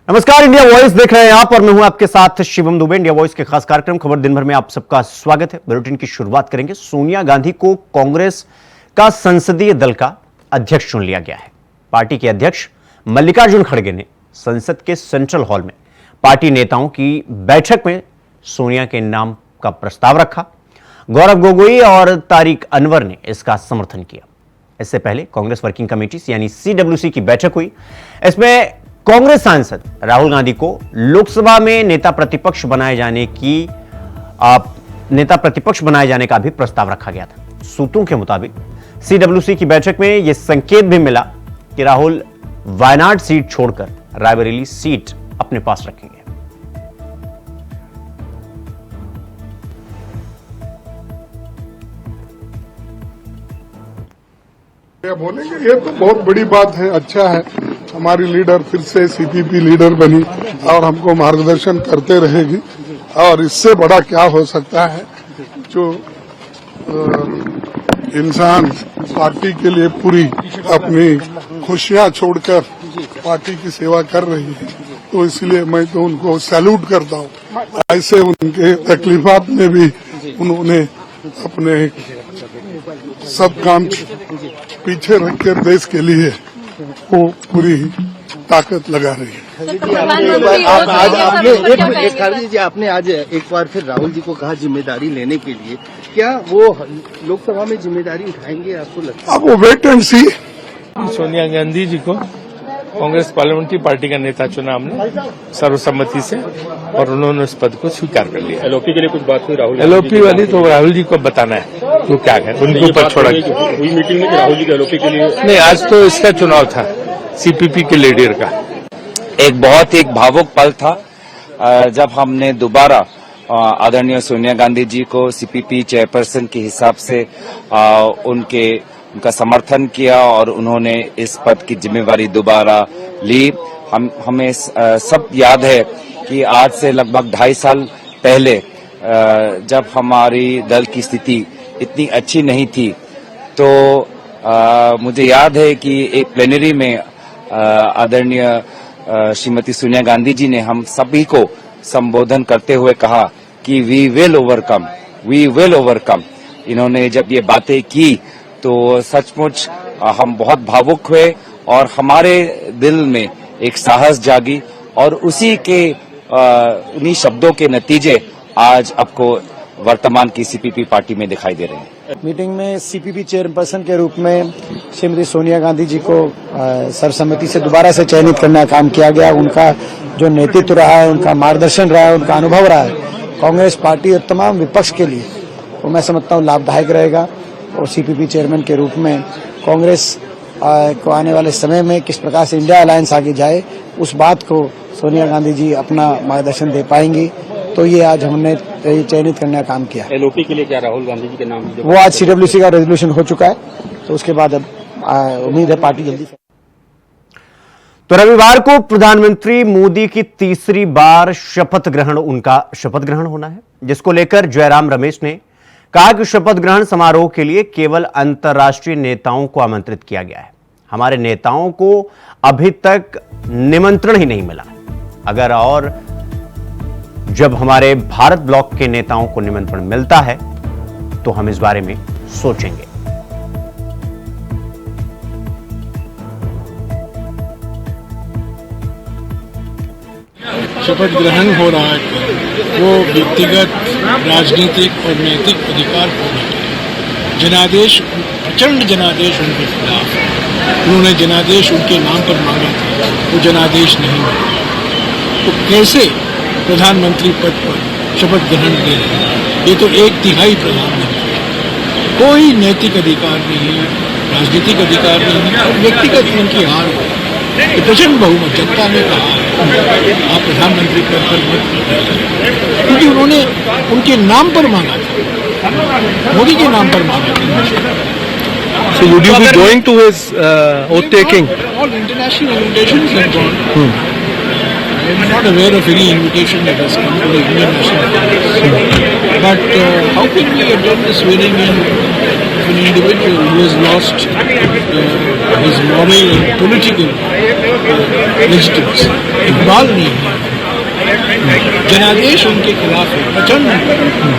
नमस्कार, India voice देख रहे हैं आप और मैं हूं आपके साथ शिवम दुबे। इंडिया वॉइस के खास कार्यक्रम खबर दिन भर में आप सबका स्वागत है। बुलेटिन की शुरुआत करेंगे। सोनिया गांधी को कांग्रेस का संसदीय दल का अध्यक्ष चुन लिया गया है। पार्टी के अध्यक्ष मल्लिकार्जुन खड़गे ने संसद के सेंट्रल हॉल में पार्टी नेताओं की बैठक में सोनिया के नाम का प्रस्ताव रखा। गौरव गोगोई और तारिक अनवर ने इसका समर्थन किया। इससे पहले कांग्रेस वर्किंग कमेटी यानी CWC की बैठक हुई। इसमें कांग्रेस सांसद राहुल गांधी को लोकसभा में नेता प्रतिपक्ष बनाए जाने का भी प्रस्ताव रखा गया था। सूत्रों के मुताबिक CWC की बैठक में यह संकेत भी मिला कि राहुल वायनाड सीट छोड़कर रायबरेली सीट अपने पास रखेंगे। बोलेंगे ये तो बहुत बड़ी बात है, अच्छा है। हमारी लीडर फिर से CPP लीडर बनी और हमको मार्गदर्शन करते रहेगी। और इससे बड़ा क्या हो सकता है, जो इंसान पार्टी के लिए पूरी अपनी खुशियां छोड़कर पार्टी की सेवा कर रही है, तो इसलिए मैं तो उनको सैल्यूट करता हूँ। ऐसे उनके तकलीफात में भी उन्होंने अपने सब काम पीछे रखकर देश के लिए वो पूरी ताकत लगा रही है। आपने आज एक बार फिर राहुल जी को कहा जिम्मेदारी लेने के लिए, क्या वो लोकसभा में जिम्मेदारी उठाएंगे आपको लगता है? अब वो वेट एंड सी। सोनिया गांधी जी को कांग्रेस पार्लियामेंट्री पार्टी का नेता चुना हमने सर्वसम्मति से और उन्होंने उस पद को स्वीकार कर लिया। LOP के लिए कुछ बात हुई राहुल? LOP वाली तो राहुल जी को बताना है वो क्या है, उनके ऊपर छोड़ा गया। हुई मीटिंग में राहुल जी के LOP के लिए नहीं, आज तो इसका चुनाव था CPP के लीडर का। एक बहुत एक भावुक पल था जब हमने दोबारा आदरणीय सोनिया गांधी जी को CPP चेयरपर्सन के हिसाब से उनका समर्थन किया और उन्होंने इस पद की जिम्मेवारी दोबारा ली। हमें सब याद है कि आज से लगभग 2.5 साल पहले जब हमारी दल की स्थिति इतनी अच्छी नहीं थी, तो मुझे याद है कि एक प्लेनरी में आदरणीय श्रीमती सोनिया गांधी जी ने हम सभी को संबोधन करते हुए कहा कि वी विल ओवरकम। इन्होंने जब ये बातें की तो सचमुच हम बहुत भावुक हुए और हमारे दिल में एक साहस जागी और उन्हीं शब्दों के नतीजे आज आपको वर्तमान की CPP पार्टी में दिखाई दे रहे हैं। मीटिंग में CPP चेयरपर्सन के रूप में श्रीमती सोनिया गांधी जी को सर्वसम्मति से दोबारा से चयनित करने का काम किया गया। उनका जो नेतृत्व रहा है, उनका मार्गदर्शन रहा है, उनका अनुभव रहा है, कांग्रेस पार्टी और तमाम विपक्ष के लिए वो मैं समझता हूँ लाभदायक रहेगा। और CPP चेयरमैन के रूप में कांग्रेस को आने वाले समय में किस प्रकार से इंडिया अलायंस आगे जाए, उस बात को सोनिया गांधी जी अपना मार्गदर्शन दे पाएंगी। तो ये आज हमने चयनित करने का काम किया। LOP के लिए क्या राहुल गांधी जी के नाम? वो आज CWC का रेजोल्यूशन हो चुका है, तो उसके बाद अब उम्मीद है पार्टी जल्दी। तो रविवार को प्रधानमंत्री मोदी की तीसरी बार शपथ ग्रहण होना है, जिसको लेकर जयराम रमेश ने कहा कि शपथ ग्रहण समारोह के लिए केवल अंतर्राष्ट्रीय नेताओं को आमंत्रित किया गया है। हमारे नेताओं को अभी तक निमंत्रण ही नहीं मिला। अगर और जब हमारे भारत ब्लॉक के नेताओं को निमंत्रण मिलता है तो हम इस बारे में सोचेंगे। शपथ ग्रहण हो रहा है, वो व्यक्तिगत, राजनीतिक और नैतिक अधिकार होने के जनादेश, प्रचंड जनादेश उनके खिलाफ है। उन्होंने जनादेश उनके नाम पर मांगा था, वो जनादेश नहीं मिला। तो कैसे प्रधानमंत्री पद पर शपथ ग्रहण दे रहे हैं? ये तो 1/3 प्रधानमंत्री है। कोई नैतिक अधिकार नहीं है, राजनीतिक अधिकार नहीं है और व्यक्तिगत उनकी हार हो। प्रचंड बहुमत जनता ने कहा आप प्रधानमंत्री पद पर मत कीजिए, क्योंकि उन्होंने उनके नाम पर मांगा था, मोदी के नाम पर मांगा था। So would you be going to his oath taking? All international invitations have gone. I am not aware of any invitation that has come to the Indian National Congress. But how can we attend the swearing in of an individual who has lost his moral and political legitimacy. Iqbal नहीं है, जनादेश उनके खिलाफ है, प्रचंड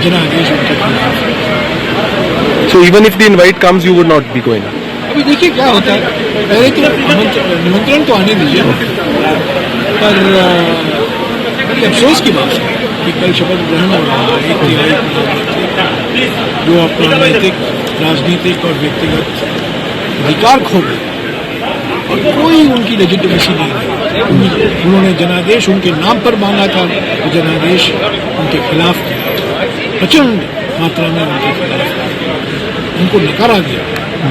जनादेश उनके खिलाफ है। So even if the invite comes, you would not be going. अभी देखिए क्या होता है, पहले तरफ निमंत्रण तो आने दीजिए, पर बड़ी अफसोस की बात है कि कल शपथ ग्रहण हो रहा है, एक तिहाई जो अपना नैतिक, राजनीतिक और व्यक्तिगत अधिकार खो गए और कोई उनकी लेजिटिमेसी नहीं है। उन्होंने जनादेश उनके नाम पर मांगा था, तो जनादेश उनके खिलाफ किया, प्रचंड मात्रा में उनके खिलाफ किया, उनको नकारा गया।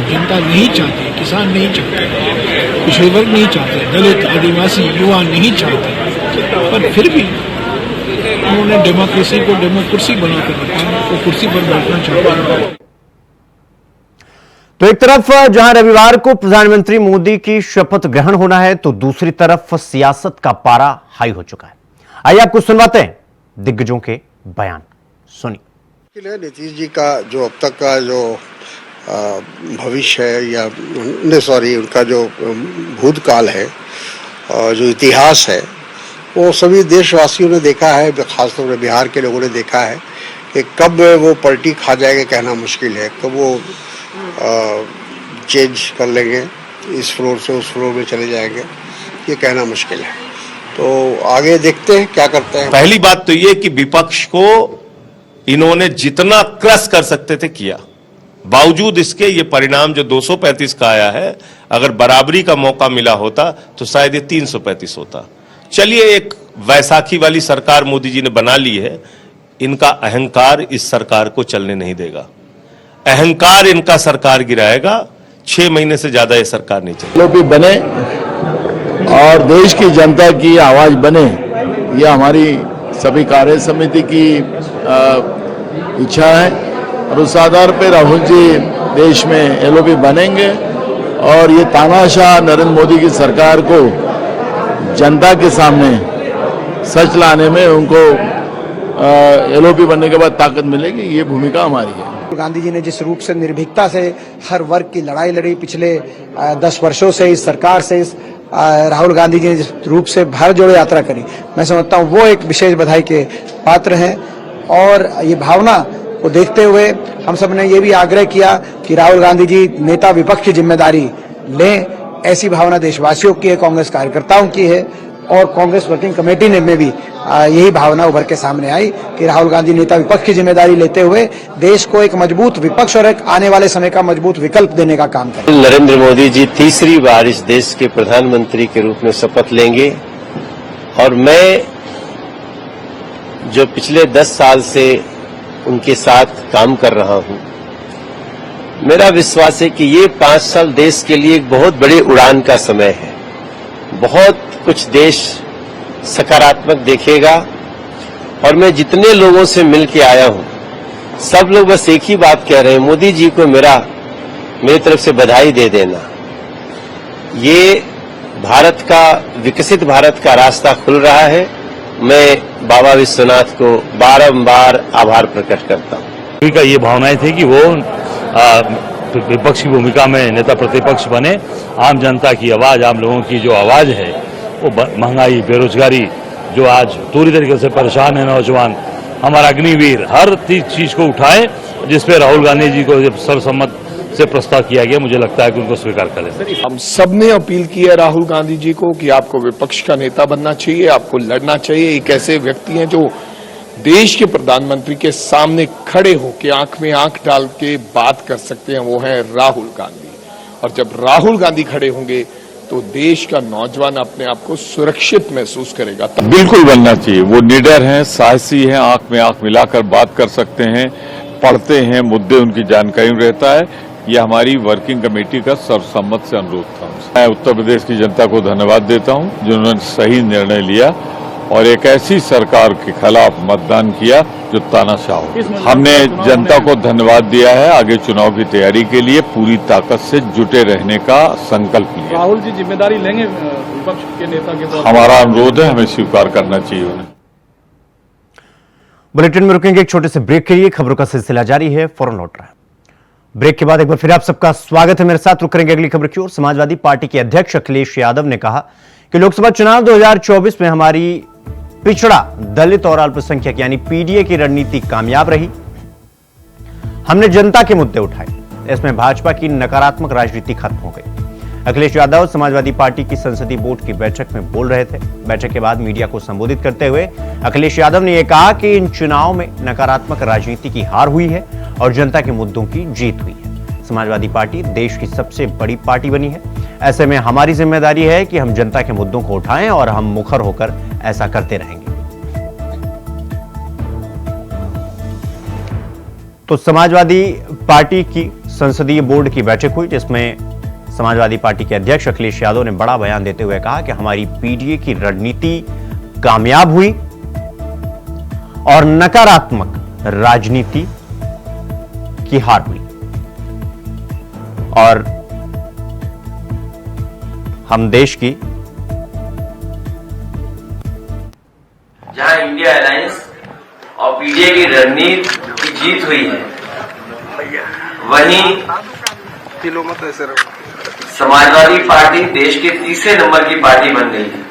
जनता नहीं चाहती, किसान नहीं चाहते, पिछड़े वर्ग नहीं चाहते, दलित, आदिवासी, युवा नहीं चाहते, पर फिर भी उन्होंने डेमोक्रेसी को डेमोक्रेसी बनाकर रखा, वो कुर्सी पर बैठना चाहते हैं। तो एक तरफ जहां रविवार को प्रधानमंत्री मोदी की शपथ ग्रहण होना है, तो दूसरी तरफ सियासत का पारा हाई हो चुका है। आइए आपको सुनवाते हैं दिग्गजों के बयान, सुनिए। नीतीश जी का जो अब तक का जो भविष्य है या उनका जो भूतकाल है, जो इतिहास है, वो सभी देशवासियों ने देखा है, खासतौर पर बिहार के लोगों ने देखा है कि कब वो पलटी खा जाएगा कहना मुश्किल है, कब वो चेंज कर लेंगे, इस फ्लोर से उस फ्लोर में चले जाएंगे, ये कहना मुश्किल है। तो आगे देखते हैं क्या करते हैं। पहली बात तो ये कि विपक्ष को इन्होंने जितना क्रश कर सकते थे किया, बावजूद इसके ये परिणाम जो 235 का आया है, अगर बराबरी का मौका मिला होता तो शायद ये 335 होता। चलिए, एक वैसाखी वाली सरकार मोदी जी ने बना ली है, इनका अहंकार इस सरकार को चलने नहीं देगा, अहंकार इनका सरकार गिराएगा। 6 महीने से ज्यादा ये सरकार नहीं चलेगी। लोग भी बने और देश की जनता की आवाज बने, यह हमारी सभी कार्य समिति की इच्छा है और उस आधार पर राहुल जी देश में एलओपी बनेंगे और ये तानाशाह नरेंद्र मोदी की सरकार को जनता के सामने सच लाने में उनको एलओपी बनने के बाद ताकत मिलेगी, ये भूमिका हमारी है। गांधी जी ने जिस रूप से निर्भीकता से हर वर्ग की लड़ाई लड़ी पिछले 10 वर्षों से इस सरकार से, इस राहुल गांधी जी ने जिस रूप से भारत जोड़ो यात्रा करी, मैं समझता हूँ वो एक विशेष बधाई के पात्र हैं। और ये भावना को देखते हुए हम सब ने ये भी आग्रह किया कि राहुल गांधी जी नेता विपक्ष की जिम्मेदारी लें, ऐसी भावना देशवासियों की है, कांग्रेस कार्यकर्ताओं की है और कांग्रेस वर्किंग कमेटी ने में भी यही भावना उभर के सामने आई कि राहुल गांधी नेता विपक्ष की जिम्मेदारी लेते हुए देश को एक मजबूत विपक्ष और एक आने वाले समय का मजबूत विकल्प देने का काम करें। नरेंद्र मोदी जी तीसरी बार इस देश के प्रधानमंत्री के रूप में शपथ लेंगे और मैं जो पिछले 10 साल से उनके साथ काम कर रहा हूं, मेरा विश्वास है कि ये 5 साल देश के लिए एक बहुत बड़ी उड़ान का समय है। बहुत कुछ देश सकारात्मक देखेगा और मैं जितने लोगों से मिल के आया हूं, सब लोग बस एक ही बात कह रहे हैं, मोदी जी को मेरी तरफ से बधाई दे देना। ये भारत का, विकसित भारत का रास्ता खुल रहा है। मैं बाबा विश्वनाथ को बारंबार आभार प्रकट करता हूं। का ये भावनाएं थी कि वो विपक्ष की भूमिका में नेता प्रतिपक्ष बने, आम जनता की आवाज, आम लोगों की जो आवाज है, वो महंगाई, बेरोजगारी, जो आज पूरी तरीके से परेशान है नौजवान, हमारा अग्निवीर, हर चीज को उठाए जिसपे राहुल गांधी जी को सर्वसम्मत से प्रस्ताव किया गया, मुझे लगता है कि उनको स्वीकार करें। हम सब ने अपील की है राहुल गांधी जी को कि आपको विपक्ष का नेता बनना चाहिए, आपको लड़ना चाहिए। एक ऐसे व्यक्ति हैं जो देश के प्रधानमंत्री के सामने खड़े होकर आंख में आंख डाल के बात कर सकते हैं, वो है राहुल गांधी। और जब राहुल गांधी खड़े होंगे तो देश का नौजवान अपने आप को सुरक्षित महसूस करेगा। बिल्कुल बनना चाहिए। वो निडर हैं, साहसी हैं, आंख में आंख मिलाकर बात कर सकते हैं, पढ़ते हैं, मुद्दे उनकी जानकारी में रहता है। यह हमारी वर्किंग कमेटी का सर्वसम्मत से अनुरोध था। मैं उत्तर प्रदेश की जनता को धन्यवाद देता हूं जिन्होंने सही निर्णय लिया और एक ऐसी सरकार के खिलाफ मतदान किया जो तानाशाह हो। हमने जनता को धन्यवाद दिया है, आगे चुनाव की तैयारी के लिए पूरी ताकत से जुटे रहने का संकल्प लिया। राहुल जी जिम्मेदारी लेंगे विपक्ष के नेता के तौर पर? हमारा अनुरोध है, हमें स्वीकार करना चाहिए उन्हें। बुलेटिन में रुकेंगे एक छोटे से ब्रेक के लिए। खबरों का सिलसिला जारी है, फौरन लौट रहा है। ब्रेक के बाद एक बार फिर आप सबका स्वागत है। मेरे साथ रुक करेंगे अगली खबर की ओर। समाजवादी पार्टी के अध्यक्ष अखिलेश यादव ने कहा कि लोकसभा चुनाव 2024 में हमारी पिछड़ा, दलित और अल्पसंख्यक यानी पीडीए की रणनीति कामयाब रही। हमने जनता के मुद्दे उठाए, इसमें भाजपा की नकारात्मक राजनीति खत्म हो गई। अखिलेश यादव समाजवादी पार्टी की संसदीय बोर्ड की बैठक में बोल रहे थे। बैठक के बाद मीडिया को संबोधित करते हुए अखिलेश यादव ने यह कहा कि इन चुनाव में नकारात्मक राजनीति की हार हुई है और जनता के मुद्दों की जीत हुई है। समाजवादी पार्टी देश की सबसे बड़ी पार्टी बनी है। ऐसे में हमारी जिम्मेदारी है कि हम जनता के मुद्दों को उठाएं और हम मुखर होकर ऐसा करते रहेंगे। तो समाजवादी पार्टी की संसदीय बोर्ड की बैठक हुई, जिसमें समाजवादी पार्टी के अध्यक्ष अखिलेश यादव ने बड़ा बयान देते हुए कहा कि हमारी पीडीए की रणनीति कामयाब हुई और नकारात्मक राजनीति की हार हुई और हम देश की जहां इंडिया अलायंस और पीडीए की रणनीति की जीत हुई है, वहीं समाजवादी पार्टी देश के तीसरे नंबर की पार्टी बन गई है।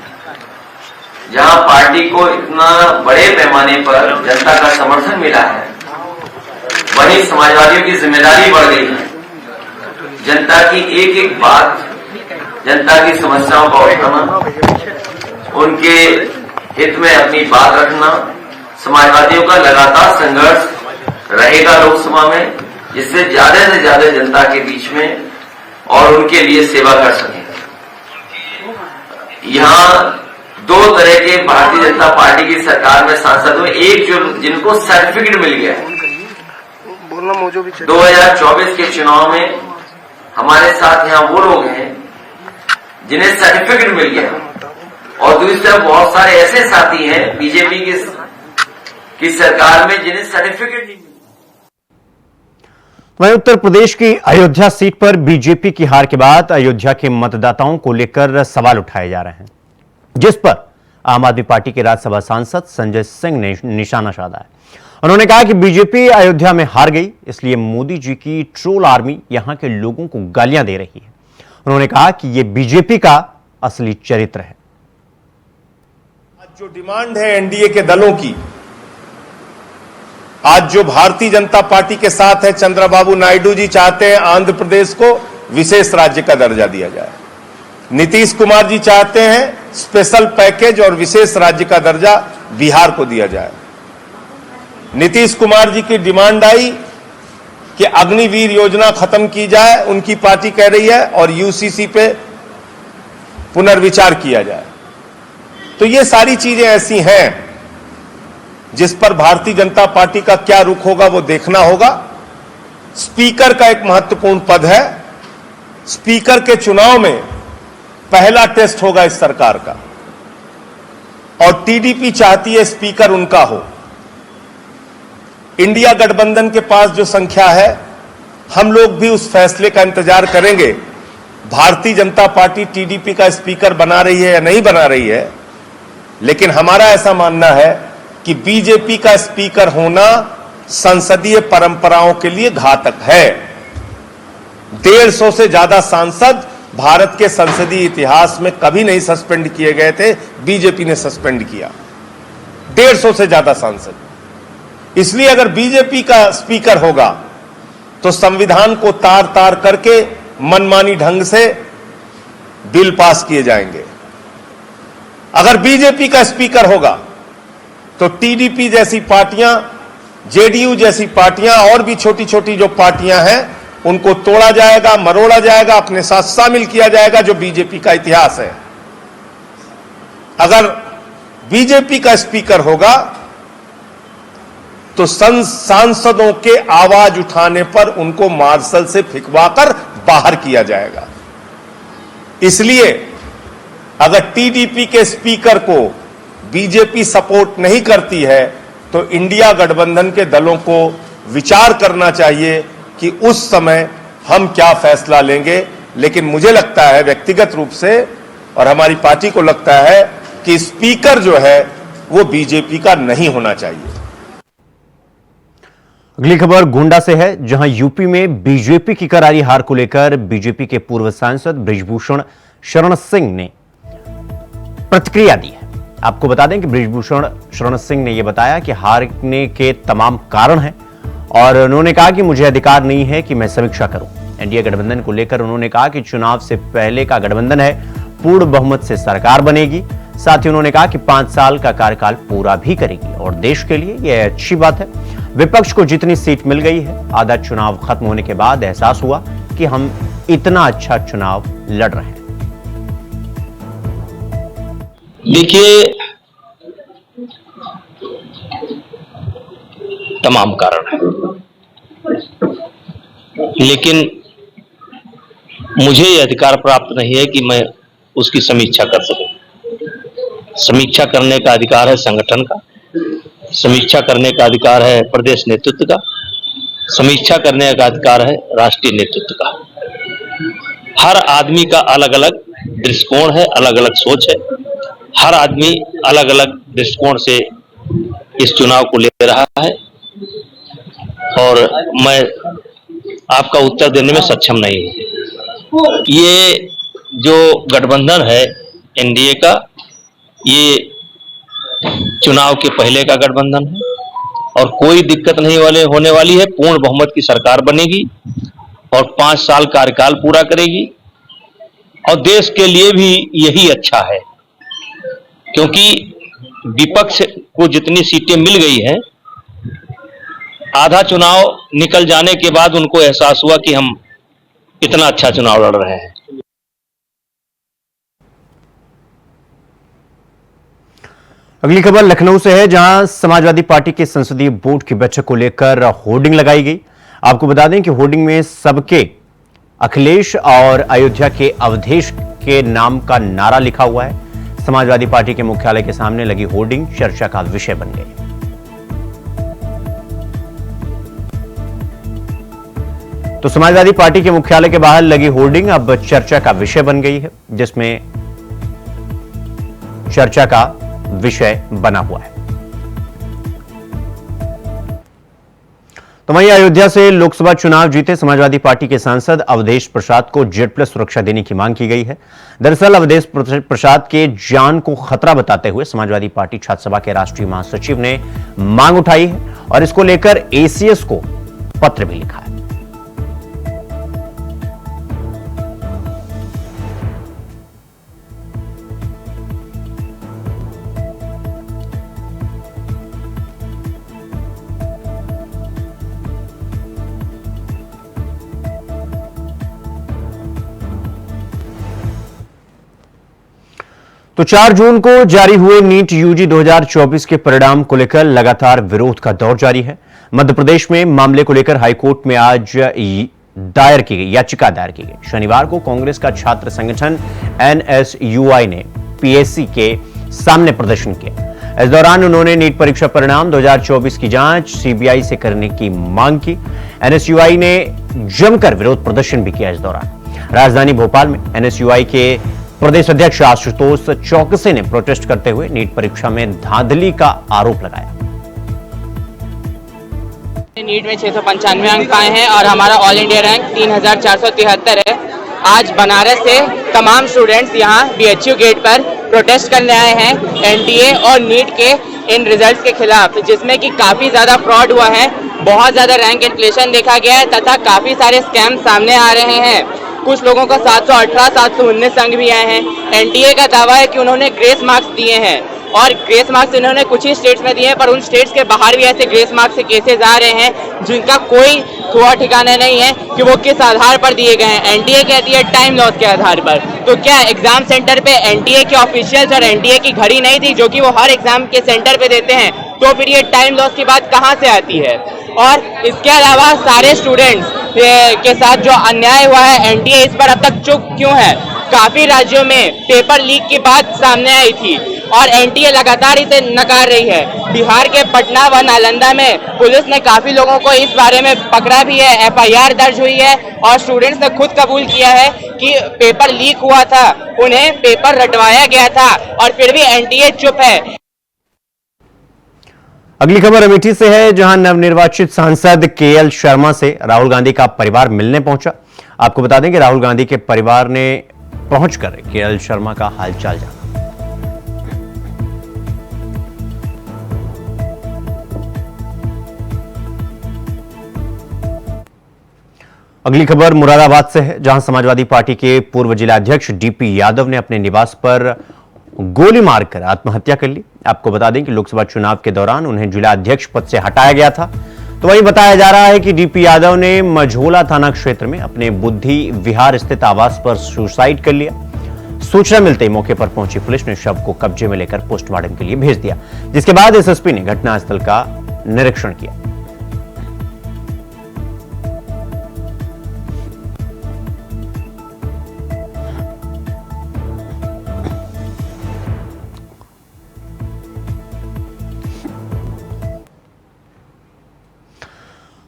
जहां पार्टी को इतना बड़े पैमाने पर जनता का समर्थन मिला है, वहीं समाजवादियों की जिम्मेदारी बढ़ गई है। जनता की एक एक बात, जनता की समस्याओं का उठाना, उनके हित में अपनी बात रखना, समाजवादियों का लगातार संघर्ष रहेगा लोकसभा में, जिससे ज्यादा से ज्यादा जनता के बीच में और उनके लिए सेवा कर सके। यहाँ दो तरह के भारतीय जनता पार्टी की सरकार में सांसद हुए। एक जो जिनको सर्टिफिकेट मिल गया, 2024 के चुनाव में हमारे साथ यहाँ वो लोग हैं जिन्हें सर्टिफिकेट मिल गया, और दूसरी तरफ बहुत सारे ऐसे साथी हैं बीजेपी की सरकार में जिन्हें सर्टिफिकेट नहीं। वहीं उत्तर प्रदेश की अयोध्या सीट पर बीजेपी की हार के बाद अयोध्या के मतदाताओं को लेकर सवाल उठाए जा रहे हैं, जिस पर आम आदमी पार्टी के राज्यसभा सांसद संजय सिंह ने निशाना साधा है। उन्होंने कहा कि बीजेपी अयोध्या में हार गई, इसलिए मोदी जी की ट्रोल आर्मी यहां के लोगों को गालियां दे रही है। उन्होंने कहा कि यह बीजेपी का असली चरित्र है। आज जो डिमांड है एनडीए के दलों की, आज जो भारतीय जनता पार्टी के साथ है, चंद्रबाबू नायडू जी चाहते हैं आंध्र प्रदेश को विशेष राज्य का दर्जा दिया जाए। नीतीश कुमार जी चाहते हैं स्पेशल पैकेज और विशेष राज्य का दर्जा बिहार को दिया जाए। नीतीश कुमार जी की डिमांड आई कि अग्निवीर योजना खत्म की जाए, उनकी पार्टी कह रही है, और यूसीसी पे पुनर्विचार किया जाए। तो ये सारी चीजें ऐसी हैं जिस पर भारतीय जनता पार्टी का क्या रुख होगा वो देखना होगा। स्पीकर का एक महत्वपूर्ण पद है। स्पीकर के चुनाव में पहला टेस्ट होगा इस सरकार का, और टीडीपी चाहती है स्पीकर उनका हो। इंडिया गठबंधन के पास जो संख्या है, हम लोग भी उस फैसले का इंतजार करेंगे। भारतीय जनता पार्टी टीडीपी का स्पीकर बना रही है या नहीं बना रही है, लेकिन हमारा ऐसा मानना है कि बीजेपी का स्पीकर होना संसदीय परंपराओं के लिए घातक है। 150 से ज्यादा सांसद भारत के संसदीय इतिहास में कभी नहीं सस्पेंड किए गए थे, बीजेपी ने सस्पेंड किया 150 से ज्यादा सांसद। इसलिए अगर बीजेपी का स्पीकर होगा तो संविधान को तार तार करके मनमानी ढंग से बिल पास किए जाएंगे। अगर बीजेपी का स्पीकर होगा तो टीडीपी जैसी पार्टियां, जेडीयू जैसी पार्टियां और भी छोटी छोटी जो पार्टियां हैं, उनको तोड़ा जाएगा, मरोड़ा जाएगा, अपने साथ शामिल किया जाएगा, जो बीजेपी का इतिहास है। अगर बीजेपी का स्पीकर होगा तो सांसदों के आवाज उठाने पर उनको मार्शल से फिकवाकर बाहर किया जाएगा। इसलिए अगर टीडीपी के स्पीकर को बीजेपी सपोर्ट नहीं करती है तो इंडिया गठबंधन के दलों को विचार करना चाहिए कि उस समय हम क्या फैसला लेंगे। लेकिन मुझे लगता है व्यक्तिगत रूप से, और हमारी पार्टी को लगता है, कि स्पीकर जो है वो बीजेपी का नहीं होना चाहिए। अगली खबर गोंडा से है, जहां यूपी में बीजेपी की करारी हार को लेकर बीजेपी के पूर्व सांसद बृजभूषण शरण सिंह ने प्रतिक्रिया दी है। आपको बता दें कि बृजभूषण शरण सिंह ने यह बताया कि हारने के तमाम कारण हैं और उन्होंने कहा कि मुझे अधिकार नहीं है कि मैं समीक्षा करूं। एनडीए गठबंधन को लेकर उन्होंने कहा कि चुनाव से पहले का गठबंधन है, पूर्ण बहुमत से सरकार बनेगी। साथ ही उन्होंने कहा कि 5 साल का कार्यकाल पूरा भी करेगी और देश के लिए यह अच्छी बात है। विपक्ष को जितनी सीट मिल गई है, आधा चुनाव खत्म होने के बाद एहसास हुआ कि हम इतना अच्छा चुनाव लड़ रहे हैं। देखिए, तमाम कारण है, लेकिन मुझे यह अधिकार प्राप्त नहीं है कि मैं उसकी समीक्षा कर सकूं। समीक्षा करने का अधिकार है संगठन का, समीक्षा करने का अधिकार है प्रदेश नेतृत्व का, समीक्षा करने का अधिकार है राष्ट्रीय नेतृत्व का। हर आदमी का अलग अलग दृष्टिकोण है, अलग अलग सोच है। हर आदमी अलग अलग दृष्टिकोण से इस चुनाव को ले रहा है और मैं आपका उत्तर देने में सक्षम नहीं हूं। ये जो गठबंधन है एनडीए का, ये चुनाव के पहले का गठबंधन है और कोई दिक्कत नहीं होने वाली है। पूर्ण बहुमत की सरकार बनेगी और 5 साल कार्यकाल पूरा करेगी और देश के लिए भी यही अच्छा है, क्योंकि विपक्ष को जितनी सीटें मिल गई हैं, आधा चुनाव निकल जाने के बाद उनको एहसास हुआ कि हम इतना अच्छा चुनाव लड़ रहे हैं। अगली खबर लखनऊ से है, जहां समाजवादी पार्टी के संसदीय बोर्ड की बैठक को लेकर होर्डिंग लगाई गई। आपको बता दें कि होर्डिंग में सबके अखिलेश और अयोध्या के अवधेश के नाम का नारा लिखा हुआ है। समाजवादी पार्टी के मुख्यालय के सामने लगी होर्डिंग चर्चा का विषय बन गई। तो समाजवादी पार्टी के मुख्यालय के बाहर लगी होर्डिंग अब चर्चा का विषय बन गई है, जिसमें चर्चा का विषय बना हुआ है। तो वहीं अयोध्या से लोकसभा चुनाव जीते समाजवादी पार्टी के सांसद अवधेश प्रसाद को जेड+ सुरक्षा देने की मांग की गई है। दरअसल अवधेश प्रसाद के जान को खतरा बताते हुए समाजवादी पार्टी छात्र सभा के राष्ट्रीय महासचिव ने मांग उठाई है और इसको लेकर एसीएस को पत्र भी लिखा है। तो 4 जून को जारी हुए नीट यूजी 2024 के परिणाम को लेकर लगातार विरोध का दौर जारी है। मध्य प्रदेश में मामले को लेकर हाईकोर्ट में आज याचिका दायर की गई। शनिवार को कांग्रेस का छात्र संगठन एनएसयूआई ने पीएससी के सामने प्रदर्शन किया। इस दौरान उन्होंने नीट परीक्षा परिणाम 2024 की जांच सीबीआई से करने की मांग की। एनएसयूआई ने जमकर विरोध प्रदर्शन भी किया। इस दौरान राजधानी भोपाल में एनएसयूआई के प्रदेश अध्यक्ष आशुतोष चौकसे ने प्रोटेस्ट करते हुए नीट परीक्षा में धांधली का आरोप लगाया। नीट में 695 अंक आए हैं और हमारा ऑल इंडिया रैंक 3473 है। आज बनारस से तमाम स्टूडेंट्स यहाँ बीएचयू गेट पर प्रोटेस्ट करने आए हैं एनडीए और नीट के इन रिजल्ट्स के खिलाफ, जिसमें कि काफी ज्यादा फ्रॉड हुआ है, बहुत ज्यादा रैंक इन्फ्लेशन देखा गया है तथा काफी सारे स्कैम सामने आ रहे हैं। कुछ लोगों को 718, 719 अंक भी आए हैं। एनडीए का दावा है कि उन्होंने ग्रेस मार्क्स दिए हैं और ग्रेस मार्क्स इन्होंने कुछ ही स्टेट्स में दिए हैं, पर उन स्टेट्स के बाहर भी ऐसे ग्रेस मार्क्स के केसेस आ रहे हैं जिनका कोई थोड़ा ठिकाना नहीं है कि वो किस आधार पर दिए गए हैं। एनडीए कहती है टाइम लॉस के आधार पर। तो क्या एग्जाम सेंटर पे एनडीए के ऑफिशियल्स और एनडीए की घड़ी नहीं थी जो कि वो हर एग्जाम के सेंटर पे देते हैं? तो फिर ये टाइम लॉस की बात कहाँ से आती है? और इसके अलावा सारे स्टूडेंट्स के साथ जो अन्याय हुआ है, एनडीए इस पर अब तक चुप क्यों है? काफी राज्यों में पेपर लीक की बात सामने आई थी और एनडीए लगातार इसे नकार रही है। बिहार के पटना व नालंदा में पुलिस ने काफी लोगों को इस बारे में पकड़ा भी है, एफआईआर दर्ज हुई है और स्टूडेंट्स ने खुद कबूल किया है कि पेपर लीक हुआ था, उन्हें पेपर रटवाया गया था और फिर भी एनडीए चुप है। अगली खबर अमेठी से है, जहां नवनिर्वाचित सांसद केएल शर्मा से राहुल गांधी का परिवार मिलने पहुंचा। आपको बता दें कि राहुल गांधी के परिवार ने पहुंचकर केएल शर्मा का हालचाल जाना। अगली खबर मुरादाबाद से है, जहां समाजवादी पार्टी के पूर्व जिलाध्यक्ष डीपी यादव ने अपने निवास पर गोली मारकर आत्महत्या कर ली। आपको बता दें कि लोकसभा चुनाव के दौरान उन्हें जिला अध्यक्ष पद से हटाया गया था। तो वहीं बताया जा रहा है कि डीपी यादव ने मझोला थाना क्षेत्र में अपने बुद्धि विहार स्थित आवास पर सुसाइड कर लिया। सूचना मिलते ही मौके पर पहुंची पुलिस ने शव को कब्जे में लेकर पोस्टमार्टम के लिए भेज दिया, जिसके बाद एसएसपी ने घटनास्थल का निरीक्षण किया।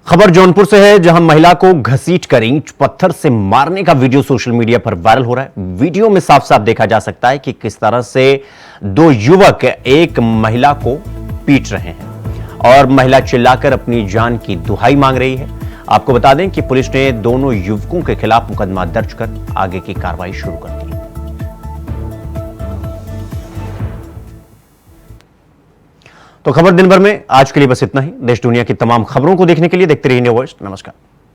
खबर जौनपुर से है, जहां महिला को घसीटकर ईंट पत्थर से मारने का वीडियो सोशल मीडिया पर वायरल हो रहा है। वीडियो में साफ साफ देखा जा सकता है कि किस तरह से दो युवक एक महिला को पीट रहे हैं और महिला चिल्लाकर अपनी जान की दुहाई मांग रही है। आपको बता दें कि पुलिस ने दोनों युवकों के खिलाफ मुकदमा दर्ज कर आगे की कार्रवाई शुरू कर दी। तो खबर दिन भर में आज के लिए बस इतना ही। देश दुनिया की तमाम खबरों को देखने के लिए देखते रहिए इंडिया वॉइस। नमस्कार।